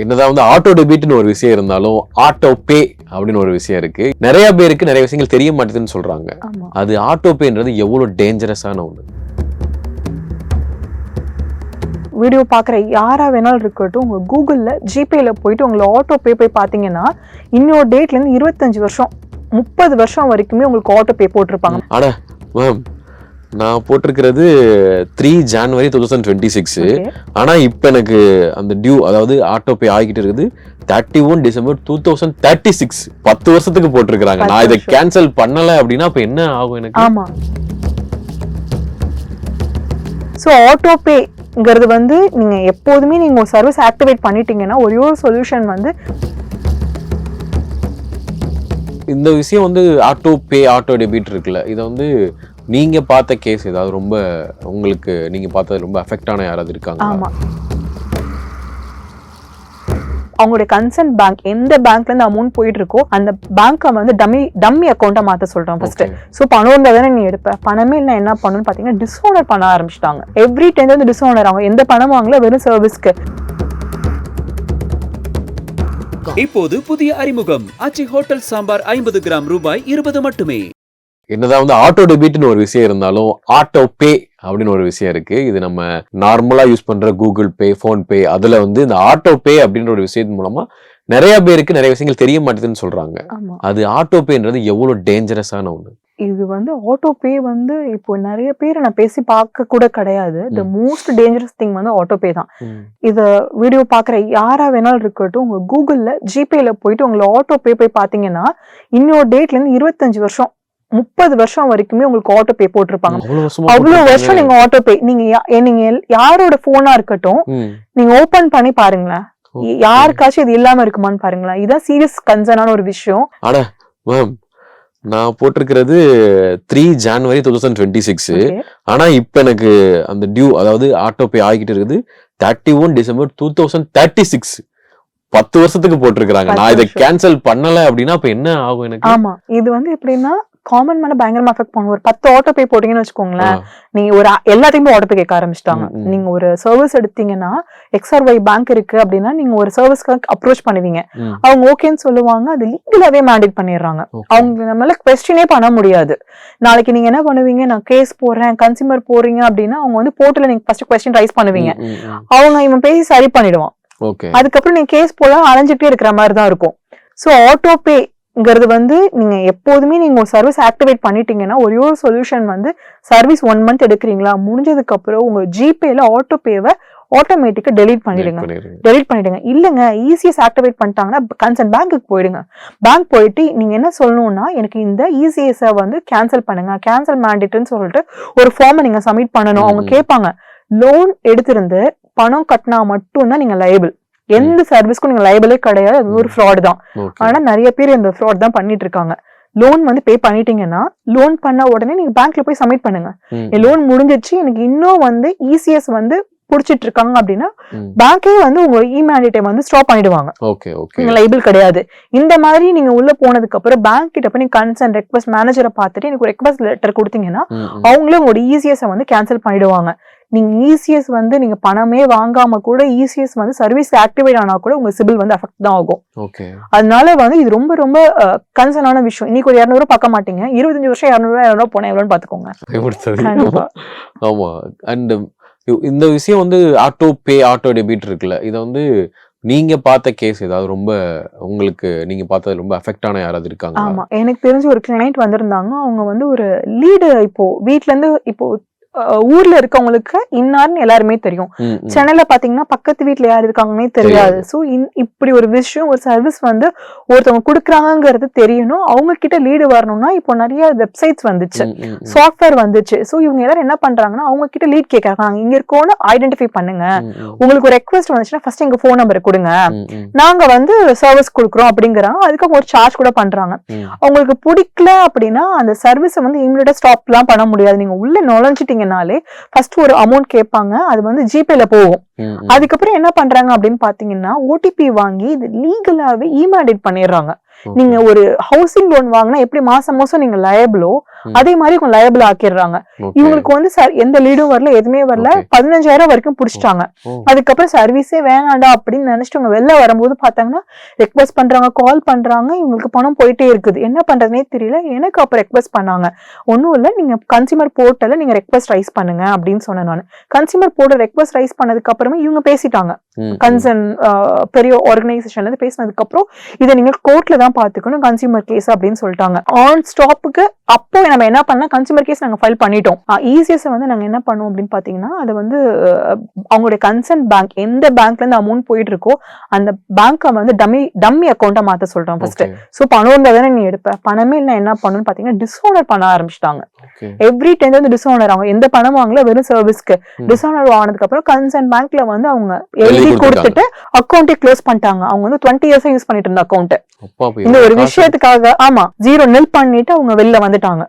என்னதான் வந்து ஆட்டோ டெபிட்னு ஒரு விஷயம் இருந்தாலும் ஆட்டோ பே அப்படின்னு ஒரு விஷயம் இருக்கு. நிறைய பேருக்கு நிறைய விஷயங்கள் தெரிய மாட்டேதுன்னு சொல்றாங்க. அது ஆட்டோ பேன்றது எவ்வளவு டேஞ்சரஸான ஒண்ணு. வீடியோ பார்க்குற யாரா வேணாலும் இருக்கட்டும், உங்க கூகுளில் ஜிபேல போயிட்டு உங்களை ஆட்டோ பே போய் பார்த்தீங்கன்னா இன்னொரு டேட்லேருந்து 25 வருஷம் 30 வருஷம் வரைக்குமே உங்களுக்கு ஆட்டோ பே போட்டிருப்பாங்க. அட மேம், நான் போட்டிருக்கிறது 3 ஜனவரி 2026. ஆனா இப்ப எனக்கு அந்த டியூ, அதாவது ஆட்டோ பே ஆகிட்டு இருக்குது 31 டிசம்பர் 2036. 10 வருஷத்துக்கு போட்டிருக்காங்க. நான் இதை கேன்சல் பண்ணல அப்படின்னா அப்ப என்ன ஆகும் எனக்கு? ஆமா. ஸோ ஆட்டோ பேங்கிறது வந்து நீங்க எப்போதுமே நீங்க ஒரு சர்வீஸ் ஆக்டிவேட் பண்ணிட்டீங்கன்னா ஒரே ஒரு சொல்யூஷன் வந்து இந்த விஷயம் வந்து ஆட்டோ பே ஆட்டோ டெபிட் இருக்குல்ல, இதை வந்து நீங்க பார்த்த கேஸ் ஏதாவது ரொம்ப உங்களுக்கு நீங்க பார்த்தது ரொம்ப அஃபெக்ட் ஆன யாராவது இருக்காங்க? ஆமா. அவங்களுடைய கன்சர்ன் பேங்க் எந்த பேங்க்ல இருந்து அமௌண்ட் போயிட்டு இருக்கோ அந்த பேங்க்கை வந்து டம்மி அக்கௌண்ட்டை மாற்ற சொல்றோம் ஃபர்ஸ்ட். ஸோ பணம் இருந்தால் தானே நீ எடுப்ப. பணமே இல்லை என்ன பண்ணணும்னு பார்த்தீங்கன்னா டிஸ்ஓனர் பண்ண ஆரம்பிச்சிட்டாங்க. எவ்ரி டைம் வந்து டிஸ்ஓனர் அவங்க எந்த பணம் வாங்கல, வெறும் சர்வீஸ்க்கு. இப்போது புதிய அறிமுகம் ஆச்சி ஹோட்டல் சாம்பார் 50 கிராம் ரூபாய் 20 மட்டுமே. என்னதான் வந்து ஆட்டோ டெபிட்னு ஒரு விஷயம் இருந்தாலும் ஆட்டோ பே அப்படின்னு ஒரு விஷயம் இருக்கு. இது நம்ம நார்மலா யூஸ் பண்ற கூகுள் பே, போன் பே, அதுல வந்து இந்த ஆட்டோ பே அப்படின்ற ஒரு விஷயத்தின் மூலமா நிறைய பேருக்கு நிறைய விஷயங்கள் தெரிய மாட்டேதுன்னு சொல்றாங்க. அது ஆட்டோ பேன்றது எவ்வளவு டேஞ்சரஸான ஒண்ணு. இது வந்து ஆட்டோ பே வந்து இப்போ நிறைய பேர் நான் பேசி பார்க்க கூட கிடையாது. த மோஸ்ட் டேஞ்சரஸ் திங் வந்து ஆட்டோ பே தான். இத வீடியோ பார்க்குற யாரா வேணாலும் இருக்கட்டும், உங்க கூகுளில் ஜிபேல போயிட்டு உங்களை ஆட்டோ பே போய் பார்த்தீங்கன்னா இன்னொரு டேட்லேருந்து 25 வருஷம் 30 வருஷம் வரைக்குமே உங்களுக்கு ஆட்டோ பே போட்டிருப்பாங்க. அவ்வளவு வருஷம் நீங்க ஆட்டோ பே நீங்க யாரோட போனா இருக்கட்டும் நீங்க ஓபன் பண்ணி பாருங்களேன், யாருக்காச்சும் இது இல்லாம இருக்குமான்னு பாருங்களேன். இதான் சீரியஸ் கன்சர்னான ஒரு விஷயம். அட மேம், நான் போட்டிருக்கிறது 3 ஜனவரி 2026. ஆனா இப்ப எனக்கு அந்த டியூ, அதாவது ஆட்டோ பே ஆகிட்டு இருக்குது 31 டிசம்பர் 2036. 10 வருஷத்துக்கு போட்டிருக்காங்க. நான் இதை கேன்சல் பண்ணல அப்படின்னா அப்ப என்ன ஆகும் எனக்கு? ஆமா, இது வந்து எப்படின்னா காமன் மேல பயங்கரமா அஃபெக்ட் பண்ணும். ஒரு 10 ஆட்டோ பே போட்டீங்கன்னு வச்சுக்கோங்களேன், நீங்க ஒரு எல்லாத்தையுமே ஆட்டோ பே கேட்க ஆரம்பிச்சிட்டாங்க. நீங்க ஒரு சர்வீஸ் எடுத்தீங்கன்னா XRY பேங்க் இருக்கு அப்படின்னா நீங்க ஒரு சர்வீஸ்க்கு அப்ரோச் பண்ணுவீங்க. அவங்க ஓகேன்னு சொல்லுவாங்க, அது லீகலாவே மேண்டேட் பண்ணிடுறாங்க. அவங்க நம்மளால குவெஸ்டினே பண்ண முடியாது. நாளைக்கு நீங்க என்ன பண்ணுவீங்க, நான் கேஸ் போடுறேன் கன்சியூமர் போறீங்க அப்படின்னா அவங்க வந்து போர்ட்டல நீங்க ஃபர்ஸ்ட் குவெஸ்டின் ரைஸ் பண்ணுவீங்க. அவங்க இவன் பேசி சரி பண்ணிடுவான். அதுக்கப்புறம் நீங்க கேஸ் போல அலைஞ்சிட்டே இருக்கிற மாதிரி தான் இருக்கும். ஸோ ஆட்டோ பேங்கிறது வந்து நீங்க எப்போதுமே நீங்க ஒரு சர்வீஸ் ஆக்டிவேட் பண்ணிட்டீங்கன்னா ஒரே ஒரு சொல்யூஷன் வந்து சர்வீஸ் 1 மந்த் எடுக்கிறீங்களா, முடிஞ்சதுக்கு அப்புறம் உங்க ஜிபேல ஆட்டோ பேவை ஆட்டோமேட்டிக்கா டெலீட் பண்ணிடுங்க. இல்லங்க இசிஎஸ் ஆக்டிவேட் பண்ணிட்டாங்கன்னா கன்சர்ன் பேங்க்குக்கு போயிடுங்க. பேங்க் போயிட்டு நீங்க என்ன சொல்லணும்னா, எனக்கு இந்த இசிஎஸ் வந்து கேன்சல் பண்ணுங்க, கேன்சல் மேண்டேட்னு சொல்லிட்டு ஒரு ஃபார்மை நீங்க சப்மிட் பண்ணணும். அவங்க கேட்பாங்க, லோன் எடுத்திருந்து பணம் கட்டினா மட்டும் தான் நீங்க லைபிள். எந்த சர்வீஸ்க்கும் நீங்க லைபிளே கிடையாது. அது ஒரு ஃப்ராட் தான். ஆனா நிறைய பேர் இந்த ஃப்ராட் தான் பண்ணிட்டு இருக்காங்க. லோன் வந்து பே பண்ணிட்டீங்கன்னா லோன் பண்ண உடனே நீங்க பேங்க்ல போய் சப்மிட் பண்ணுங்க. லோன் முடிஞ்சிச்சு, எனக்கு இன்னும் வந்து இசிஎஸ் வந்து புடிச்சிட்டு இருக்காங்க அப்படின்னா பேங்கே வந்து உங்க இமேண்டேட்டை வந்து ஸ்டாப் பண்ணிடுவாங்க. நீங்க லைபிள் கிடையாது. இந்த மாதிரி நீங்க உள்ள போனதுக்கு அப்புறம் பேங்க் கிட்ட போய் நீங்க கன்சர்ன் ரெக்வெஸ்ட் மேனேஜரை பார்த்துட்டு எனக்கு ஒரு ரெக்வெஸ்ட் லெட்டர் கொடுத்தீங்கன்னா அவங்களே உங்களோட இசிஎஸ் வந்து கேன்சல் பண்ணிடுவாங்க. நீங்க இசிஎஸ் வந்து நீங்க பணமே வாங்காம கூட இசிஎஸ் வந்து சர்வீஸ் ஆக்டிவேட் ஆனா கூட உங்க சிபில் வந்து அஃபெக்ட் தான் ஆகும். அதனால வந்து இது ரொம்ப ரொம்ப கன்சர்னான விஷயம். இன்னைக்கு ஒரு 200 பார்க்க மாட்டீங்க, 25 வருஷம் 200 போனா எவ்வளவுன்னு பாத்துக்கோங்க. ஆமா. அண்ட் இந்த விஷயம் வந்து ஆட்டோ பே ஆட்டோ டெபிட் இருக்குல்ல, இதை வந்து நீங்க பார்த்த கேஸ் ஏதாவது ரொம்ப உங்களுக்கு நீங்க பார்த்தது ரொம்ப அஃபெக்ட் ஆன யாராவது இருக்காங்க? ஆமா, எனக்கு தெரிஞ்ச ஒரு கிளைண்ட் வந்திருந்தாங்க. அவங்க வந்து ஒரு லீடு, இப்போ வீட்ல இருந்து இப்போ ஊர்ல இருக்கவங்களுக்கு இன்னார்னு எல்லாருமே தெரியும். சென்னையில பாத்தீங்கன்னா பக்கத்து வீட்டுல யார் இருக்காங்கன்னே தெரியாது. சோ இப்படி ஒரு விஷயம், ஒரு சர்வீஸ் வந்து ஒருத்தவங்க கொடுக்குறாங்கிறது தெரியணும். அவங்க கிட்ட லீடு வரணும்னா இப்போ நிறைய வெப்சைட்ஸ் வந்துச்சு, சாஃப்ட்வேர் வந்துச்சு. சோ இவங்க எல்லாரும் என்ன பண்றாங்கன்னா அவங்க கிட்ட லீட் கேட்கறாங்க, இங்க இருக்கோன்னு ஐடென்டிஃபை பண்ணுங்க, உங்களுக்கு ஒரு ரெக்வெஸ்ட் வந்துச்சுன்னா ஃபர்ஸ்ட் எங்க போன் நம்பரை கொடுங்க, நாங்க வந்து சர்வீஸ் கொடுக்குறோம் அப்படிங்கிறாங்க. அதுக்கு அவங்க ஒரு சார்ஜ் கூட பண்றாங்க. அவங்களுக்கு பிடிக்கல அப்படின்னா அந்த சர்வீஸை வந்து இமிடியேட்டா ஸ்டாப் எல்லாம் பண்ண முடியாது. நீங்க உள்ள நுழைஞ்சிட்டீங்க ஃபர்ஸ்ட் ஒரு அமௌண்ட் கேட்பாங்க, அது வந்து ஜிபேல போகும். அதுக்கப்புறம் என்ன பண்றாங்க அப்படின்னு பாத்தீங்கன்னா ஓடிபி வாங்கி இது லீகலாவே இமேண்டேட் பண்ணிடுறாங்க. நீங்க ஒரு ஹவுசிங் லோன் வாங்கினா எப்படி மாசம் மாசம் நீங்க லயபிளோ அதே மாதிரி இவங்க லயபிள் ஆக்கிடுறாங்க. இவங்களுக்கு வந்து சார் எந்த லீடும் வரல, எதுவுமே வரல, 15,000 வரைக்கும் புடிச்சிட்டாங்க. அதுக்கப்புறம் சர்வீஸே வேணாண்டா அப்படின்னு நினைச்சிட்டு அவங்க வெளில வரும்போது பாத்தாங்கன்னா ரெக்வஸ்ட் பண்றாங்க, கால் பண்றாங்க, இவங்களுக்கு பணம் போயிட்டே இருக்குது. என்ன பண்றதுனே தெரியல. எனக்கு அப்ப ரெக்வஸ்ட் பண்ணாங்க, ஒன்னும் இல்ல நீங்க கன்சியூமர் போர்ட்டல்ல நீங்க ரெக்வஸ்ட் ரைஸ் பண்ணுங்க அப்படின்னு சொன்னேன் நான். கன்சியூமர் போர்ட்டல் ரெக்வஸ்ட் ரைஸ் பண்ணதுக்கு அப்புறமே இவங்க பேசிட்டாங்க, கன்சர்ன் பெரிய ஆர்கனைசேஷன்ல இருந்து பேசினதுக்கு அப்புறம் இதை நீங்க கோர்ட்ல தான் பாத்துக்கணும், கன்சியூமர் கேஸ் அப்படின்னு சொல்லிட்டாங்க. ஆன் ஸ்டாப்புக்கு அப்போ நம்ம என்ன பண்ணா கன்சியூமர் கேஸ் நாங்க ஃபைல் பண்ணிட்டோம். ECS வந்து நாங்க என்ன பண்ணுவோம் அப்படின்னு பாத்தீங்கன்னா, அதை வந்து அவங்களுடைய கன்சர்ன் பேங்க் எந்த பேங்க்ல இருந்து அமௌண்ட் போயிட்டு இருக்கோ அந்த பேங்க்க வந்து டம்மி அக்கௌண்ட்டா மாத்த சொல்றோம் ஃபர்ஸ்ட். சோ பணம் இருந்தா தானே நீ எடுப்ப, பணமே இல்லை என்ன பண்ணணும்னு பாத்தீங்கன்னா டிஸ்ஓனர் பண்ண ஆரம்பிச்சிட்டாங்க. எவ்ரி டைம் வந்து டிஸ்ஓனர் ஆகும். எந்த பணம் வாங்கல, வெறும் சர்வீஸ்க்கு. டிஸ்ஓனர் ஆனதுக்கு அப்புறம் கன்சர்ன் பேங்க்ல வந்து அவங்க எழுதி கொடுத்துட்டு அக்கௌண்ட்டே க்ளோஸ் பண்ணிட்டாங்க. அவங்க வந்து 20 years யூஸ் பண்ணிட்டு இருந்த அக்கௌண்ட் இந்த ஒரு விஷயத்துக்காக 0 nil பண்ணிட்டு அவங்க வெளில வந்துட்டாங்க.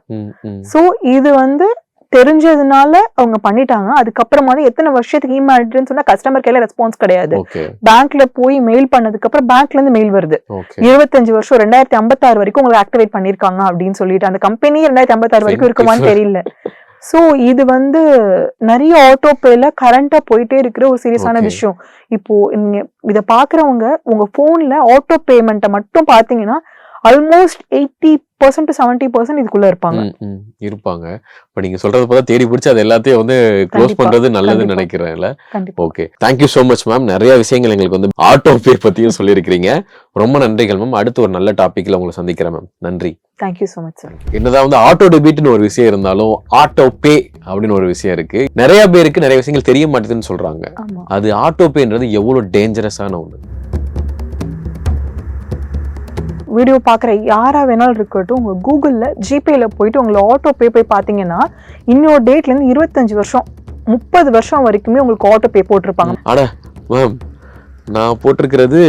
சோ இது வந்து தெரிஞ்சதுனால அவங்க பண்ணிட்டாங்க. அதுக்கப்புறம் வந்து எத்தனை வருஷத்துக்கு இமெயில் சொன்னா கஸ்டமர் கேர்ல ரெஸ்பான்ஸ் கிடையாது. பேங்க்ல போய் மெயில் பண்ணதுக்கு அப்புறம் பேங்க்ல இருந்து மெயில் வருது, 25 வருஷம் 2056 வரைக்கும் உங்களுக்கு ஆக்டிவேட் பண்ணிருக்காங்க அப்படின்னு சொல்லிட்டு. அந்த கம்பெனி 2056 வரைக்கும் இருக்குமான்னு தெரியல. சோ இது வந்து நிறைய ஆட்டோ பேல கரண்டா போயிட்டே இருக்கிற ஒரு சீரியஸான விஷயம். இப்போ நீங்க இத பாக்குறவங்க உங்க போன்ல ஆட்டோ பேமெண்ட்டை மட்டும் பாத்தீங்கன்னா ஆல்மோஸ்ட் 80% to 70% இதுக்குள்ள இருப்பாங்க. இப்ப நீங்க சொல்றது போல தேடி பிடிச்சி அது எல்லாத்தையும் வந்து க்ளோஸ் பண்றது நல்லதுன்னு நினைக்கிறேன்ல. Okay, thank you so much ma'am. நிறைய விஷயங்கள் எங்களுக்கு வந்து ஆட்டோ பே பத்தியும் சொல்லியிருக்கிறீங்க. ரொம்ப நன்றிகள் மேம். அடுத்து ஒரு நல்ல டாபிக்ல உங்களை சந்திக்கிறேன் மேம். நன்றி. Thank you so much sir. என்னதான் வந்து ஆட்டோ டெபிட்னு ஒரு விஷயம் இருந்தாலும் ஆட்டோ பே அப்படின்னு ஒரு விஷயம் இருக்கு. நிறைய பேருக்கு நிறைய விஷயங்கள் தெரிய மாட்டேதுன்னு சொல்றாங்க. அது ஆட்டோ பேன்றது எவ்வளவு டேஞ்சரஸான ஒண்ணு. வீடியோ பாக்குற யாரா வேணாலும் இருக்கட்டும், உங்க கூகுள்ல ஜிபேல போயிட்டு உங்களை ஆட்டோ பே போய் பாத்தீங்கன்னா இன்னொரு டேட்ல இருந்து 25 வருஷம் 30 வருஷம் வரைக்குமே உங்களுக்கு ஆட்டோ பே போட்டிருப்பாங்க. அட மேம், நான் போட்டிருக்கிறது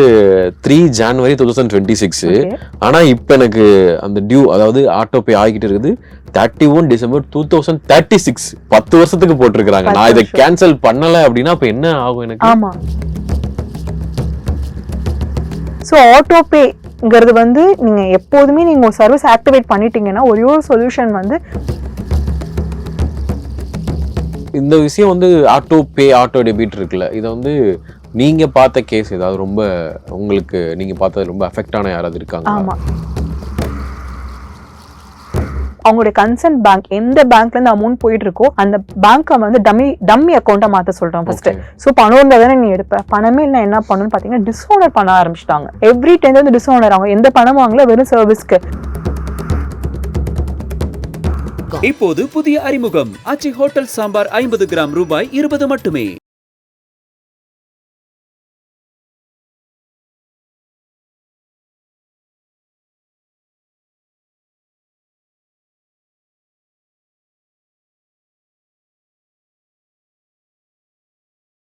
3 January 2026. ஆனா இப்ப எனக்கு அந்த டியூ, அதாவது ஆட்டோ பே ஆகிட்டு இருக்குது 31 December 2036. 10 வருஷத்துக்கு போட்டிருக்காங்க. நான் இதை கேன்சல் பண்ணல அப்படின்னா அப்ப என்ன ஆகும் எனக்கு? ஆமா, சோ ஆட்டோ பேங்கிறது வந்து நீங்க எப்போதுமே நீங்க ஒரு சர்வீஸ் ஆக்டிவேட் பண்ணிட்டீங்கன்னா ஒரே ஒரு சொல்யூஷன் வந்து இந்த விஷயம் வந்து ஆட்டோ பே ஆட்டோ டெபிட் இருக்குல்ல, இதை வந்து நீங்க பார்த்த கேஸ் ஏதாவது ரொம்ப உங்களுக்கு நீங்க பார்த்தது ரொம்ப அஃபெக்ட் ஆன யாராவது இருக்காங்க? ஆமா, அவங்களுடைய கன்சர்ன் பேங்க் எந்த பேங்க்ல இருந்து அமௌண்ட் போயிட்டு இருக்கோ அந்த பேங்க்க வந்து டம்மி அக்கௌண்ட்டா மாத்த சொல்றோம் ஃபர்ஸ்ட். சோ பணம் இருந்தா தானே நீ எடுப்ப, பணமே இல்லை என்ன பண்ணணும்னு பாத்தீங்கன்னா டிஸ்ஓனர் பண்ண ஆரம்பிச்சிட்டாங்க. எவ்ரி டைம் வந்து டிஸ்ஓனர் ஆகும். எந்த பணம் வாங்கல, வெறும் சர்வீஸ்க்கு. இப்போது புதிய அறிமுகம் ஆச்சி ஹோட்டல் சாம்பார் 50 கிராம் ரூபாய் 20 மட்டுமே.